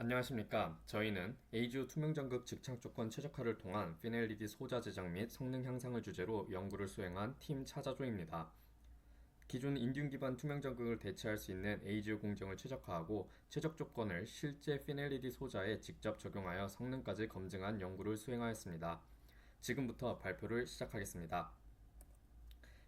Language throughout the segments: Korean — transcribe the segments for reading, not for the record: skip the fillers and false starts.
안녕하십니까. 저희는 에이즈오 투명전극 직착 조건 최적화를 통한 피넬리디 소자 제작 및 성능 향상을 주제로 연구를 수행한 팀 차자조입니다. 기존 인듐 기반 투명전극을 대체할 수 있는 에이즈오 공정을 최적화하고 최적 조건을 실제 피넬리디 소자에 직접 적용하여 성능까지 검증한 연구를 수행하였습니다. 지금부터 발표를 시작하겠습니다.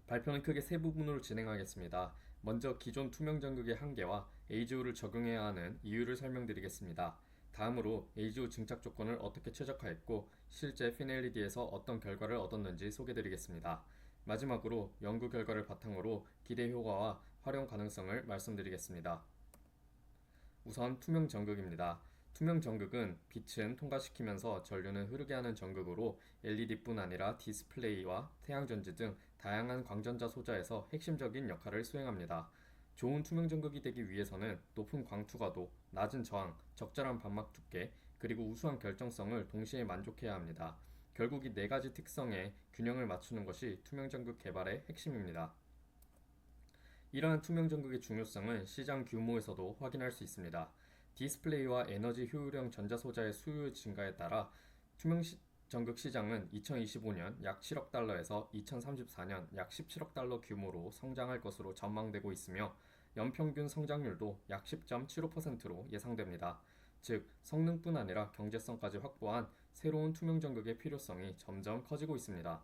발표는 크게 세 부분으로 진행하겠습니다. 먼저 기존 투명전극의 한계와 에이즈오를 적용해야 하는 이유를 설명드리겠습니다. 다음으로 에이즈오 증착 조건을 어떻게 최적화했고 실제 피넬리디에서 어떤 결과를 얻었는지 소개드리겠습니다. 마지막으로 연구 결과를 바탕으로 기대 효과와 활용 가능성을 말씀드리겠습니다. 우선 투명 전극입니다. 투명 전극은 빛은 통과시키면서 전류는 흐르게 하는 전극으로 LED뿐 아니라 디스플레이와 태양전지 등 다양한 광전자 소자에서 핵심적인 역할을 수행합니다. 좋은 투명 전극이 되기 위해서는 높은 광투과도, 낮은 저항, 적절한 반막 두께, 그리고 우수한 결정성을 동시에 만족해야 합니다. 결국 이 네 가지 특성에 균형을 맞추는 것이 투명 전극 개발의 핵심입니다. 이러한 투명 전극의 중요성은 시장 규모에서도 확인할 수 있습니다. 디스플레이와 에너지 효율형 전자소자의 수요 증가에 따라 투명 전극 시장은 2025년 약 7억 달러에서 2034년 약 17억 달러 규모로 성장할 것으로 전망되고 있으며 연평균 성장률도 약 10.75%로 예상됩니다. 즉, 성능뿐 아니라 경제성까지 확보한 새로운 투명 전극의 필요성이 점점 커지고 있습니다.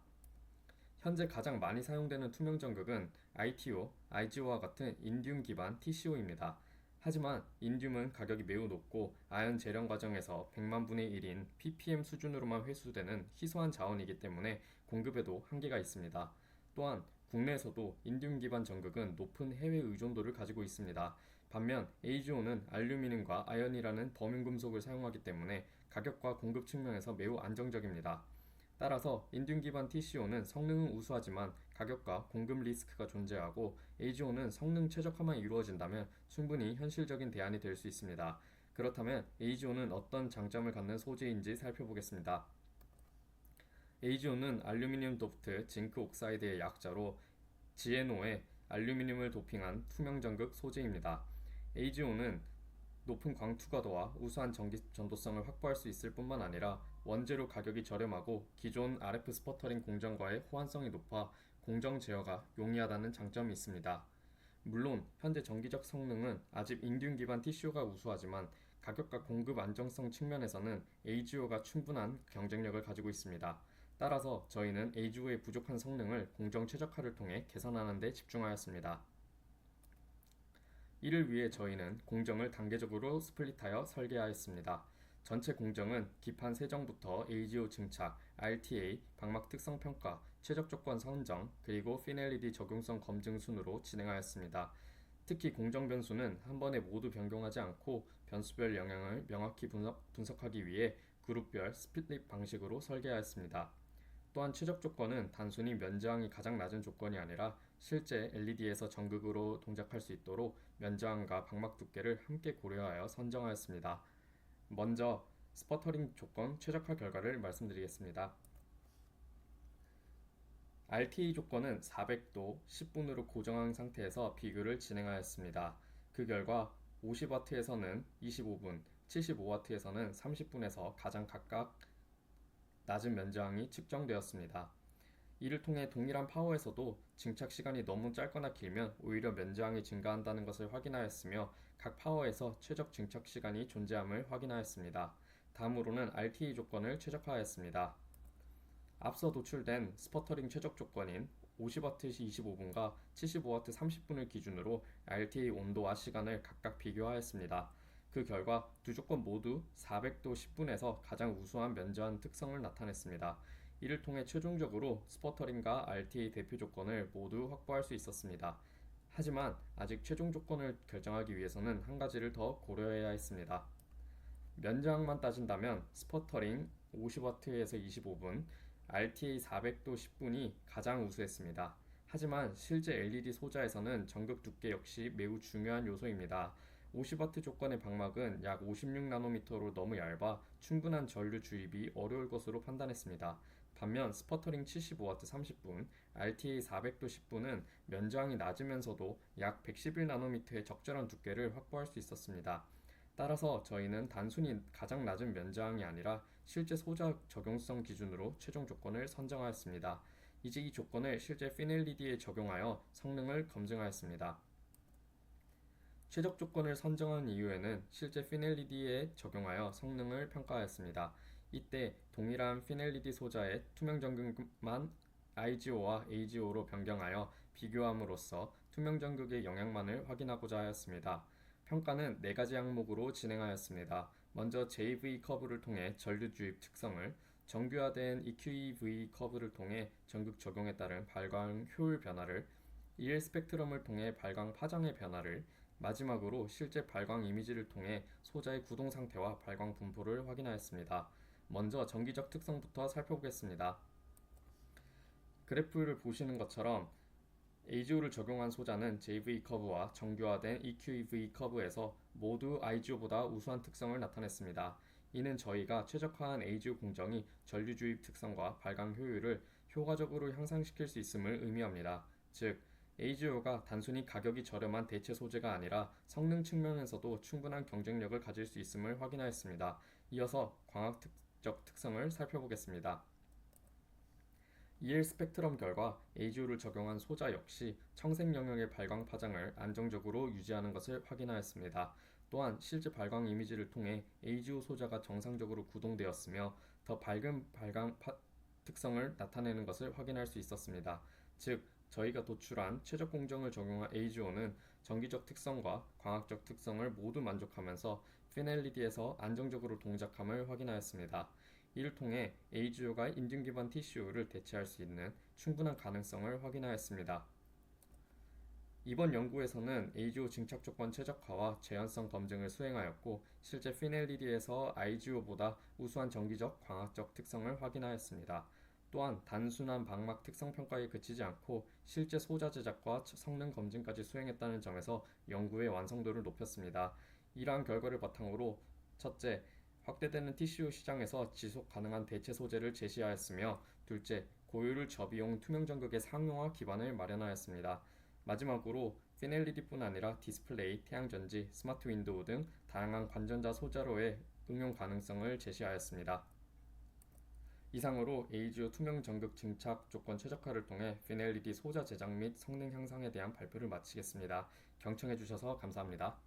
현재 가장 많이 사용되는 투명 전극은 ITO, IGO와 같은 인듐 기반 TCO입니다. 하지만 인듐은 가격이 매우 높고 아연 재련 과정에서 100만 분의 1인 ppm 수준으로만 회수되는 희소한 자원이기 때문에 공급에도 한계가 있습니다. 또한 국내에서도 인듐 기반 전극은 높은 해외 의존도를 가지고 있습니다. 반면 에이즈오는 알루미늄과 아연이라는 범용금속을 사용하기 때문에 가격과 공급 측면에서 매우 안정적입니다. 따라서 인듐 기반 TCO는 성능은 우수하지만 가격과 공급 리스크가 존재하고 에이즈오는 성능 최적화만 이루어진다면 충분히 현실적인 대안이 될 수 있습니다. 그렇다면 에이즈오는 어떤 장점을 갖는 소재인지 살펴보겠습니다. 에이즈오는 알루미늄 도프트 징크 옥사이드의 약자로 GNO에 알루미늄을 도핑한 투명 전극 소재입니다. 에이즈오는 높은 광투과도와 우수한 전기 전도성을 확보할 수 있을 뿐만 아니라 원재료 가격이 저렴하고 기존 RF 스퍼터링 공정과의 호환성이 높아 공정 제어가 용이하다는 장점이 있습니다. 물론 현재 전기적 성능은 아직 인듐 기반 TCO가 우수하지만 가격과 공급 안정성 측면에서는 AGO가 충분한 경쟁력을 가지고 있습니다. 따라서 저희는 AGO의 부족한 성능을 공정 최적화를 통해 개선하는 데 집중하였습니다. 이를 위해 저희는 공정을 단계적으로 스플릿하여 설계하였습니다. 전체 공정은 기판 세정부터 AGO 증착, RTA, 방막 특성 평가, 최적 조건 선정, 그리고 피넬리디 적용성 검증 순으로 진행하였습니다. 특히 공정 변수는 한 번에 모두 변경하지 않고 변수별 영향을 명확히 분석하기 위해 그룹별 스플릿 방식으로 설계하였습니다. 또한 최적 조건은 단순히 면저항이 가장 낮은 조건이 아니라 실제 LED에서 전극으로 동작할 수 있도록 면저항과 방막 두께를 함께 고려하여 선정하였습니다. 먼저 스퍼터링 조건 최적화 결과를 말씀드리겠습니다. RTA 조건은 400도 10분으로 고정한 상태에서 비교를 진행하였습니다. 그 결과 50W에서는 25분, 75W에서는 30분에서 가장 각각 낮은 면저항이 측정되었습니다. 이를 통해 동일한 파워에서도 증착 시간이 너무 짧거나 길면 오히려 면저항이 증가한다는 것을 확인하였으며 각 파워에서 최적 증착 시간이 존재함을 확인하였습니다. 다음으로는 RTA 조건을 최적화하였습니다. 앞서 도출된 스퍼터링 최적 조건인 50W 25분과 75W 30분을 기준으로 RTA 온도와 시간을 각각 비교하였습니다. 그 결과 두 조건 모두 400도 10분에서 가장 우수한 면저항 특성을 나타냈습니다. 이를 통해 최종적으로 스퍼터링과 RTA 대표 조건을 모두 확보할 수 있었습니다. 하지만 아직 최종 조건을 결정하기 위해서는 한 가지를 더 고려해야 했습니다. 면저항만 따진다면 스퍼터링 50W에서 25분, RTA 400도 10분이 가장 우수했습니다. 하지만 실제 LED 소자에서는 전극 두께 역시 매우 중요한 요소입니다. 50W 조건의 방막은 약 56나노미터로 너무 얇아 충분한 전류 주입이 어려울 것으로 판단했습니다. 반면 스퍼터링 75W 30분, RTA 400도 10분은 면저항이 낮으면서도 약 111나노미터의 적절한 두께를 확보할 수 있었습니다. 따라서 저희는 단순히 가장 낮은 면적이 아니라 실제 소자 적용성 기준으로 최종 조건을 선정하였습니다. 이제 이 조건을 실제 피넬리디에 적용하여 성능을 검증하였습니다. 최적 조건을 선정한 이후에는 실제 피넬리디에 적용하여 성능을 평가하였습니다. 이때 동일한 피넬리디 소자의 투명 전극만 IGO와 AGO로 변경하여 비교함으로써 투명 전극의 영향만을 확인하고자 하였습니다. 평가는 4가지 항목으로 진행하였습니다. 먼저 JV 커브를 통해 전류 주입 특성을, 정교화된 EQEV 커브를 통해 전극 적용에 따른 발광 효율 변화를, EL 스펙트럼을 통해 발광 파장의 변화를, 마지막으로 실제 발광 이미지를 통해 소자의 구동 상태와 발광 분포를 확인하였습니다. 먼저 전기적 특성부터 살펴보겠습니다. 그래프를 보시는 것처럼 AGO를 적용한 소자는 JV 커브와 정교화된 EQEV 커브에서 모두 IGO보다 우수한 특성을 나타냈습니다. 이는 저희가 최적화한 AGO 공정이 전류 주입 특성과 발광 효율을 효과적으로 향상시킬 수 있음을 의미합니다. 즉, AGO가 단순히 가격이 저렴한 대체 소재가 아니라 성능 측면에서도 충분한 경쟁력을 가질 수 있음을 확인하였습니다. 이어서 광학적 특성을 살펴보겠습니다. EL 스펙트럼 결과 AGO를 적용한 소자 역시 청색 영역의 발광 파장을 안정적으로 유지하는 것을 확인하였습니다. 또한 실제 발광 이미지를 통해 AGO 소자가 정상적으로 구동되었으며 더 밝은 발광 특성을 나타내는 것을 확인할 수 있었습니다. 즉, 저희가 도출한 최적 공정을 적용한 AGO는 전기적 특성과 광학적 특성을 모두 만족하면서 피넬리디에서 안정적으로 동작함을 확인하였습니다. 이를 통해 AGO가 인증 기반 TCO를 대체할 수 있는 충분한 가능성을 확인하였습니다. 이번 연구에서는 AGO 증착 조건 최적화와 재현성 검증을 수행하였고, 실제 피넬리디에서 IGO보다 우수한 전기적, 광학적 특성을 확인하였습니다. 또한 단순한 방막 특성 평가에 그치지 않고 실제 소자 제작과 성능 검증까지 수행했다는 점에서 연구의 완성도를 높였습니다. 이러한 결과를 바탕으로 첫째, 확대되는 TCO 시장에서 지속 가능한 대체 소재를 제시하였으며, 둘째, 고효율 저비용 투명 전극의 상용화 기반을 마련하였습니다. 마지막으로 피넬리디뿐 아니라 디스플레이, 태양전지, 스마트 윈도우 등 다양한 관전자 소재로의 응용 가능성을 제시하였습니다. 이상으로 AGO 투명 전극 증착 조건 최적화를 통해 피넬리디 소자 제작 및 성능 향상에 대한 발표를 마치겠습니다. 경청해 주셔서 감사합니다.